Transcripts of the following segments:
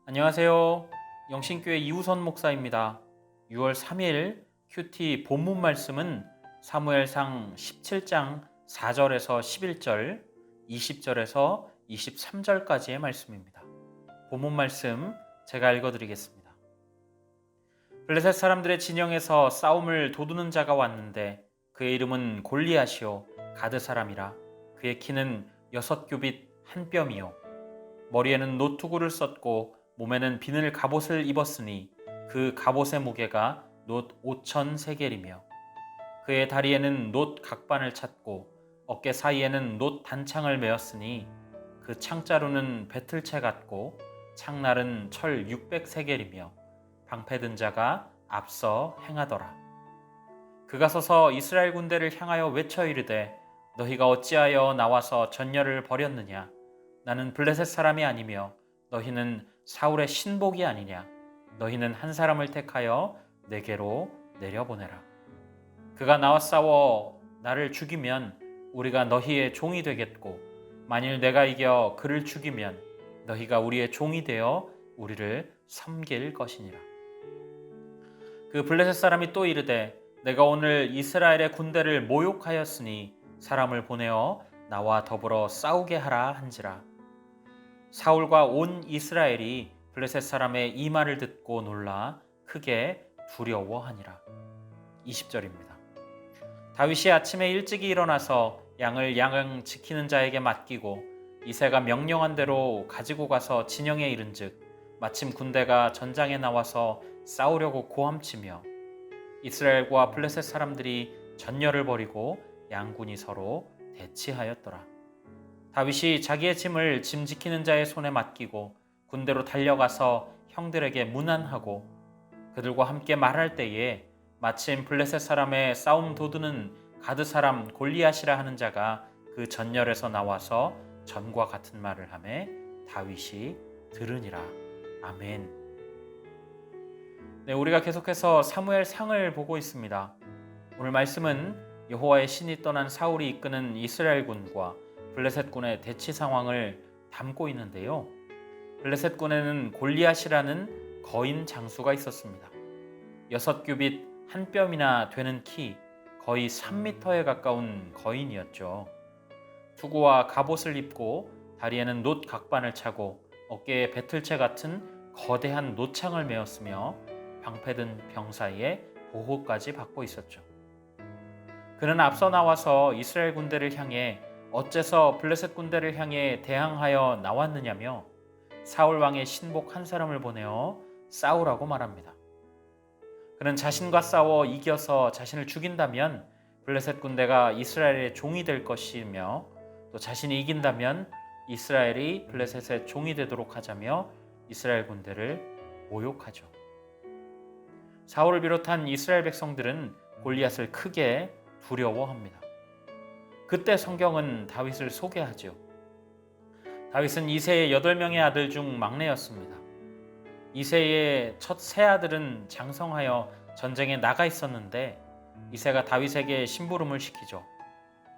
안녕하세요. 영신교회 이우선 목사입니다. 6월 3일 큐티 본문 말씀은 사무엘상 17장 4절에서 11절, 20절에서 23절까지의 말씀입니다. 본문 말씀 제가 읽어드리겠습니다. 블레셋 사람들의 진영에서 싸움을 도두는 자가 왔는데 그의 이름은 골리앗이요 가드 사람이라. 그의 키는 6규빗 한 뼘이요 머리에는 노투구를 썼고 몸에는 비늘 갑옷을 입었으니 그 갑옷의 무게가 놋 5,000세겔이며 그의 다리에는 놋 각반을 찼고 어깨 사이에는 놋 단창을 메었으니 그 창자루는 배틀채 같고 창날은 철 600세겔이며 방패든 자가 앞서 행하더라. 그가 서서 이스라엘 군대를 향하여 외쳐 이르되 너희가 어찌하여 나와서 전열을 벌였느냐. 나는 블레셋 사람이 아니며 너희는 사울의 신복이 아니냐. 너희는 한 사람을 택하여 내게로 내려보내라. 그가 나와 싸워 나를 죽이면 우리가 너희의 종이 되겠고 만일 내가 이겨 그를 죽이면 너희가 우리의 종이 되어 우리를 섬길 것이니라. 그 블레셋 사람이 또 이르되 내가 오늘 이스라엘의 군대를 모욕하였으니 사람을 보내어 나와 더불어 싸우게 하라 한지라. 사울과 온 이스라엘이 블레셋 사람의 이 말을 듣고 놀라 크게 두려워하니라. 20절입니다. 다윗이 아침에 일찍이 일어나서 양을 양을 지키는 자에게 맡기고 이새가 명령한 대로 가지고 가서 진영에 이른즉 마침 군대가 전장에 나와서 싸우려고 고함치며 이스라엘과 블레셋 사람들이 전열을 벌이고 양군이 서로 대치하였더라. 다윗이 자기의 짐을 짐 지키는 자의 손에 맡기고 군대로 달려가서 형들에게 문안하고 그들과 함께 말할 때에 마침 블레셋 사람의 싸움 도두는 가드 사람 골리앗이라 하는 자가 그 전열에서 나와서 전과 같은 말을 하매 다윗이 들으니라. 아멘. 네, 우리가 계속해서 사무엘상을 보고 있습니다. 오늘 말씀은 여호와의 신이 떠난 사울이 이끄는 이스라엘군과 블레셋군의 대치 상황을 담고 있는데요. 블레셋군에는 골리앗이라는 거인 장수가 있었습니다. 6규빗 한 뼘이나 되는 키, 거의 3m에 가까운 거인이었죠. 투구와 갑옷을 입고 다리에는 놋 각반을 차고 어깨에 배틀채 같은 거대한 놋창을 메었으며 방패든 병 사이에 보호까지 받고 있었죠. 그는 앞서 나와서 이스라엘 군대를 향해 어째서 블레셋 군대를 향해 대항하여 나왔느냐며 사울 왕의 신복 한 사람을 보내어 싸우라고 말합니다. 그는 자신과 싸워 이겨서 자신을 죽인다면 블레셋 군대가 이스라엘의 종이 될 것이며 또 자신이 이긴다면 이스라엘이 블레셋의 종이 되도록 하자며 이스라엘 군대를 모욕하죠. 사울을 비롯한 이스라엘 백성들은 골리앗을 크게 두려워합니다. 그때 성경은 다윗을 소개하죠. 다윗은 이새의 8명의 아들 중 막내였습니다. 이새의 첫 세 아들은 장성하여 전쟁에 나가 있었는데 이새가 다윗에게 심부름을 시키죠.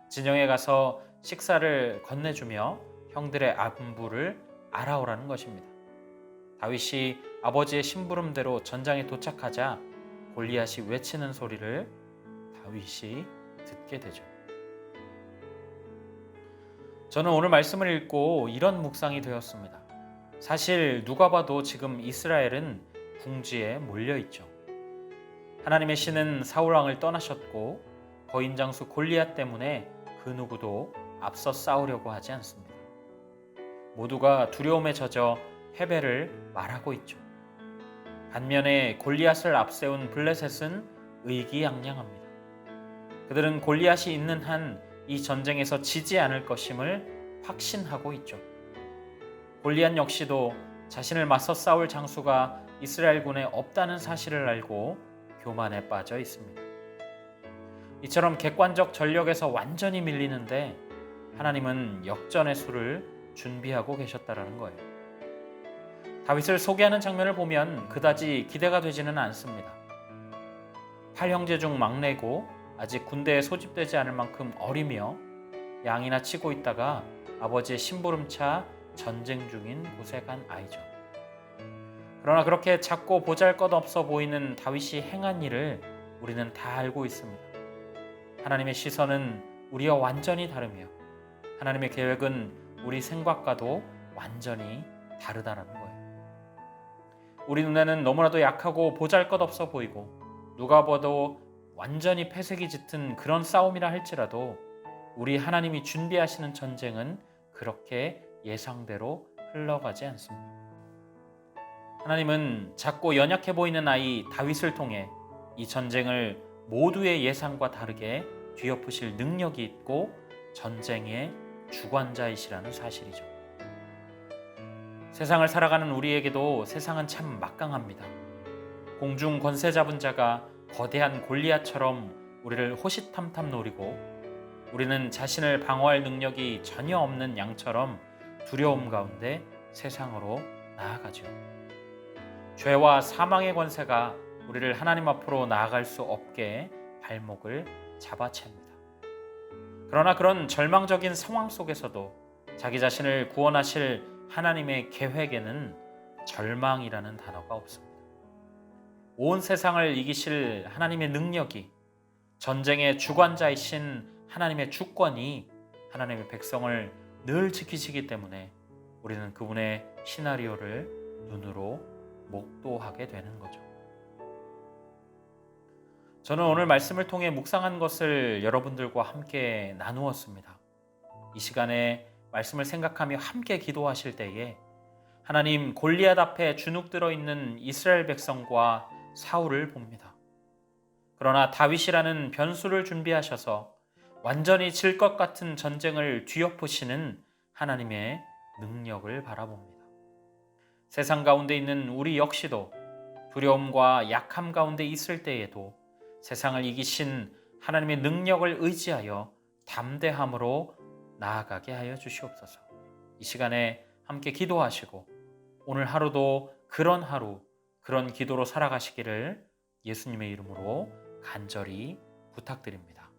진영에 가서 식사를 건네주며 형들의 안부를 알아오라는 것입니다. 다윗이 아버지의 심부름대로 전장에 도착하자 골리앗이 외치는 소리를 다윗이 듣게 되죠. 저는 오늘 말씀을 읽고 이런 묵상이 되었습니다. 사실 누가 봐도 지금 이스라엘은 궁지에 몰려있죠. 하나님의 신은 사울 왕을 떠나셨고 거인 장수 골리앗 때문에 그 누구도 앞서 싸우려고 하지 않습니다. 모두가 두려움에 젖어 패배를 말하고 있죠. 반면에 골리앗을 앞세운 블레셋은 의기양양합니다. 그들은 골리앗이 있는 한 이 전쟁에서 지지 않을 것임을 확신하고 있죠. 골리앗 역시도 자신을 맞서 싸울 장수가 이스라엘군에 없다는 사실을 알고 교만에 빠져 있습니다. 이처럼 객관적 전력에서 완전히 밀리는데 하나님은 역전의 수를 준비하고 계셨다는 거예요. 다윗을 소개하는 장면을 보면 그다지 기대가 되지는 않습니다. 8형제 중 막내고 아직 군대에 소집되지 않을 만큼 어리며 양이나 치고 있다가 아버지의 심부름차 전쟁 중인 곳에 간 아이죠. 그러나 그렇게 작고 보잘것없어 보이는 다윗이 행한 일을 우리는 다 알고 있습니다. 하나님의 시선은 우리와 완전히 다르며 하나님의 계획은 우리 생각과도 완전히 다르다는 거예요. 우리 눈에는 너무나도 약하고 보잘것없어 보이고 누가 봐도 완전히 패색이 짙은 그런 싸움이라 할지라도 우리 하나님이 준비하시는 전쟁은 그렇게 예상대로 흘러가지 않습니다. 하나님은 작고 연약해 보이는 아이 다윗을 통해 이 전쟁을 모두의 예상과 다르게 뒤엎으실 능력이 있고 전쟁의 주관자이시라는 사실이죠. 세상을 살아가는 우리에게도 세상은 참 막강합니다. 공중 권세 잡은 자가 거대한 골리앗처럼 우리를 호시탐탐 노리고 우리는 자신을 방어할 능력이 전혀 없는 양처럼 두려움 가운데 세상으로 나아가죠. 죄와 사망의 권세가 우리를 하나님 앞으로 나아갈 수 없게 발목을 잡아챕니다. 그러나 그런 절망적인 상황 속에서도 자기 자신을 구원하실 하나님의 계획에는 절망이라는 단어가 없습니다. 온 세상을 이기실 하나님의 능력이, 전쟁의 주관자이신 하나님의 주권이 하나님의 백성을 늘 지키시기 때문에 우리는 그분의 시나리오를 눈으로 목도하게 되는 거죠. 저는 오늘 말씀을 통해 묵상한 것을 여러분들과 함께 나누었습니다. 이 시간에 말씀을 생각하며 함께 기도하실 때에 하나님 골리앗 앞에 주눅들어 있는 이스라엘 백성과 사울을 봅니다. 그러나 다윗이라는 변수를 준비하셔서 완전히 질 것 같은 전쟁을 뒤엎으시는 하나님의 능력을 바라봅니다. 세상 가운데 있는 우리 역시도 두려움과 약함 가운데 있을 때에도 세상을 이기신 하나님의 능력을 의지하여 담대함으로 나아가게 하여 주시옵소서. 이 시간에 함께 기도하시고 오늘 하루도 그런 하루, 그런 기도로 살아가시기를 예수님의 이름으로 간절히 부탁드립니다.